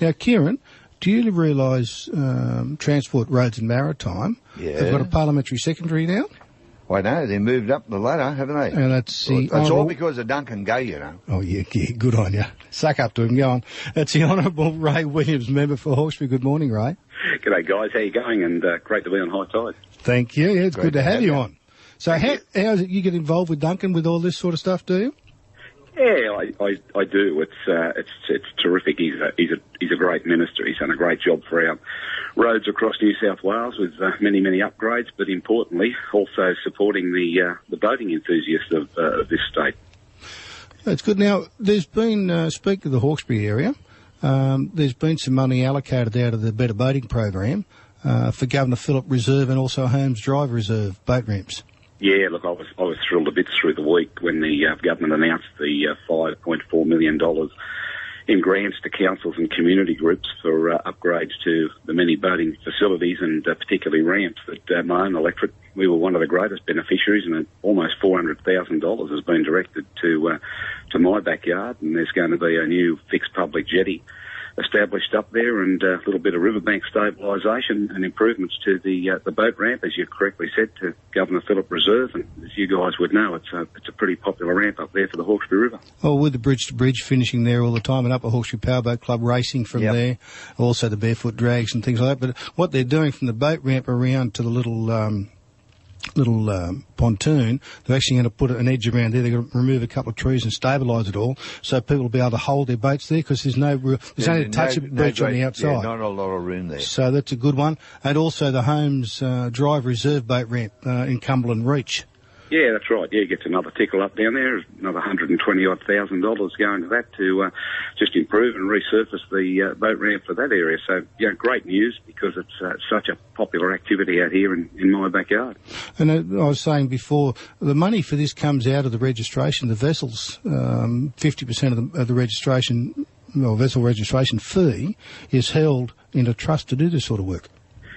Now, Kieran, do you realise Transport, Roads and Maritime have got a parliamentary secretary now? I know, they moved up the ladder, haven't they? And that's it's all because of Duncan Gay, you know. Oh, yeah, good on you. Suck up to him, go on. That's the Honourable Ray Williams, member for Hawkesbury. Good morning, Ray. G'day, guys. How you going? And great to be on High Tide. Thank you. Yeah, it's good to have you on. So how is it you get involved with Duncan with all this sort of stuff, do you? Yeah, I do. It's terrific. He's a great minister. He's done a great job for our roads across New South Wales with many upgrades, but importantly also supporting the boating enthusiasts of this state. That's good. Now, there's been speaking of the Hawkesbury area, there's been some money allocated out of the Better Boating program for Governor Phillip Reserve and also Holmes Drive Reserve boat ramps. Yeah, look, I was thrilled a bit through the week when the government announced the $5.4 million in grants to councils and community groups for upgrades to the many boating facilities and particularly ramps that my own electorate, we were one of the greatest beneficiaries, and almost $400,000 has been directed to my backyard, and there's going to be a new fixed public jetty established up there and a little bit of riverbank stabilisation and improvements to the boat ramp, as you correctly said, to Governor Phillip Reserve. And as you guys would know, it's a pretty popular ramp up there for the Hawkesbury River. Well, with the bridge to bridge finishing there all the time, and up at Hawkesbury Powerboat Club racing from there, also the barefoot drags and things like that. But what they're doing from the boat ramp around to the little pontoon, they're actually going to put an edge around there. They're going to remove a couple of trees and stabilise it all, so people will be able to hold their boats there because there's only a touch of bridge on the outside. Yeah, not a lot of room there. So that's a good one. And also the Holmes Drive Reserve boat ramp in Cumberland Reach. Yeah, that's right. Yeah, gets another tickle up down there, another $120,000 going to that to just improve and resurface the boat ramp for that area. So, yeah, great news because it's such a popular activity out here in my backyard. And I was saying before, the money for this comes out of the registration, the vessels. 50% of the registration, well, vessel registration fee is held in a trust to do this sort of work.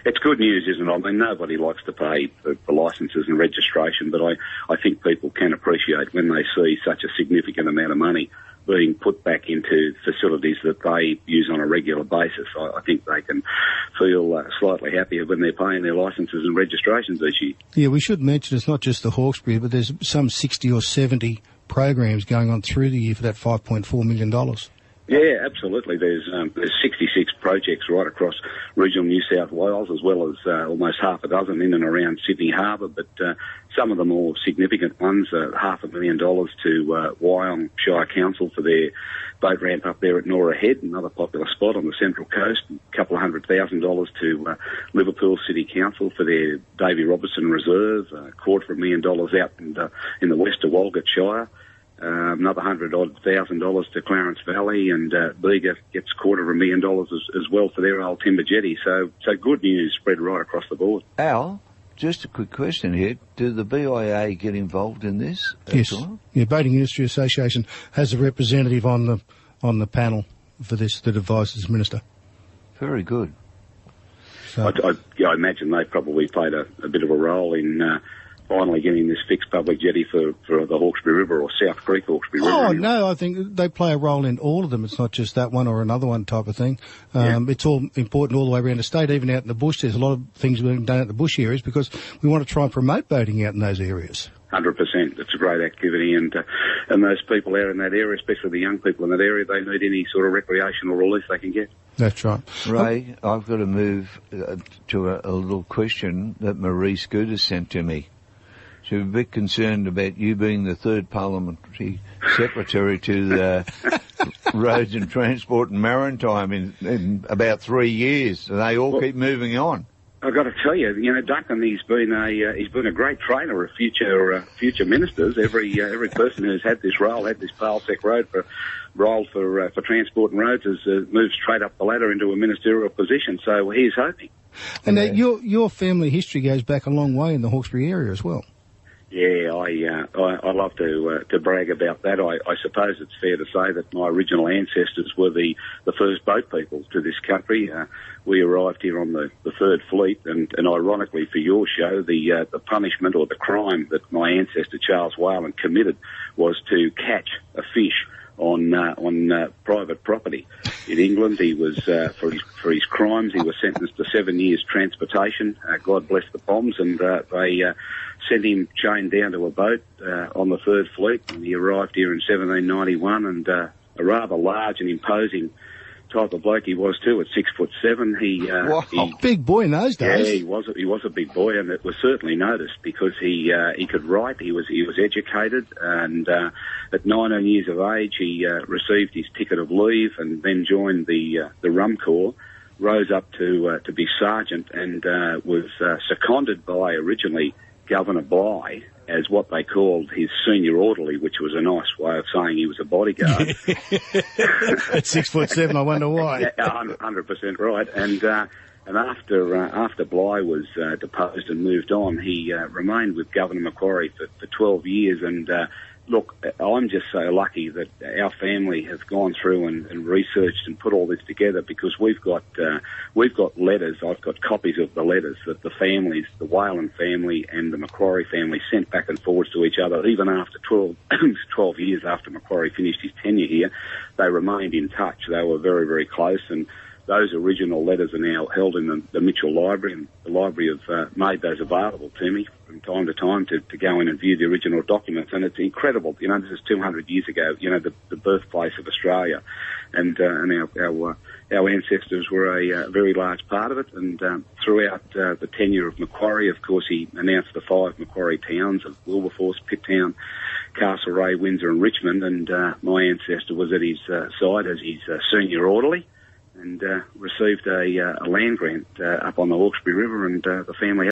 It's good news, isn't it? I mean, nobody likes to pay for licences and registration, but I think people can appreciate when they see such a significant amount of money being put back into facilities that they use on a regular basis. I think they can feel slightly happier when they're paying their licences and registrations each year. Yeah, we should mention it's not just the Hawkesbury, but there's some 60 or 70 programs going on through the year for that $5.4 million. Yeah, absolutely. There's 66 projects right across regional New South Wales, as well as almost half a dozen in and around Sydney Harbour, but some of the more significant ones, $500,000 to Wyong Shire Council for their boat ramp up there at Nora Head, another popular spot on the Central Coast, a couple of $100,000 to Liverpool City Council for their Davy Robertson Reserve, $250,000 out in the west of Walgett Shire. Another $100,000 to Clarence Valley, and Bega gets $250,000 as well for their old timber jetty. So good news spread right across the board. Al, just a quick question here. Do the BIA get involved in this? Yes. Yeah, Boating Industry Association has a representative on the panel for this that advises the Minister. Very good. So, I imagine they probably played a bit of a role in finally getting this fixed public jetty for the Hawkesbury River or South Creek Hawkesbury River. Oh, no, I think they play a role in all of them. It's not just that one or another one type of thing. It's all important all the way around the state, even out in the bush. There's a lot of things being done at the bush areas because we want to try and promote boating out in those areas. 100%. It's a great activity, and those people out in that area, especially the young people in that area, they need any sort of recreational relief they can get. That's right. Ray, I've got to move to a little question that Marie Scooter sent to me. She's a bit concerned about you being the third parliamentary secretary to the Roads and Transport and Maritime in about 3 years. And they all keep moving on. I've got to tell you, Duncan, he's been a great trainer of future ministers. Every person who's had this role, had this Palsec Road for Transport and Roads, has moved straight up the ladder into a ministerial position. So he's hoping. And your family history goes back a long way in the Hawkesbury area as well. Yeah, I love to brag about that. I suppose it's fair to say that my original ancestors were the first boat people to this country. We arrived here on the Third Fleet, and ironically for your show, the punishment or the crime that my ancestor Charles Whalen committed was to catch a fish on private property. In England, he was for his crimes. He was sentenced to 7 years transportation. God bless the bombs, and they sent him chained down to a boat on the Third Fleet. And he arrived here in 1791, and a rather large and imposing type of bloke he was too. At 6'7", he big boy in those days. Yeah, he was a big boy, and it was certainly noticed because he could write. He was educated, and at 19 years of age, he received his ticket of leave, and then joined the Rum Corps. Rose up to be sergeant, and was seconded by originally Governor Bligh as what they called his senior orderly, which was a nice way of saying he was a bodyguard. At 6'7", I wonder why. 100% right. And after Bligh was deposed and moved on, he remained with Governor Macquarie for 12 years. And look, I'm just so lucky that our family has gone through and researched and put all this together, because we've got letters. I've got copies of the letters that the families, the Whalen family and the Macquarie family, sent back and forwards to each other. Even after 12 years after Macquarie finished his tenure here, they remained in touch. They were very, very close, and those original letters are now held in the Mitchell Library, and the library have made those available to me from time to time to go in and view the original documents. And it's incredible. You know, this is 200 years ago, you know, the birthplace of Australia. And our ancestors were a very large part of it. And throughout the tenure of Macquarie, of course, he announced the 5 Macquarie towns of Wilberforce, Pitt Town, Castlereagh, Windsor and Richmond. And my ancestor was at his side as his senior orderly, and received a land grant up on the Hawkesbury River, and the family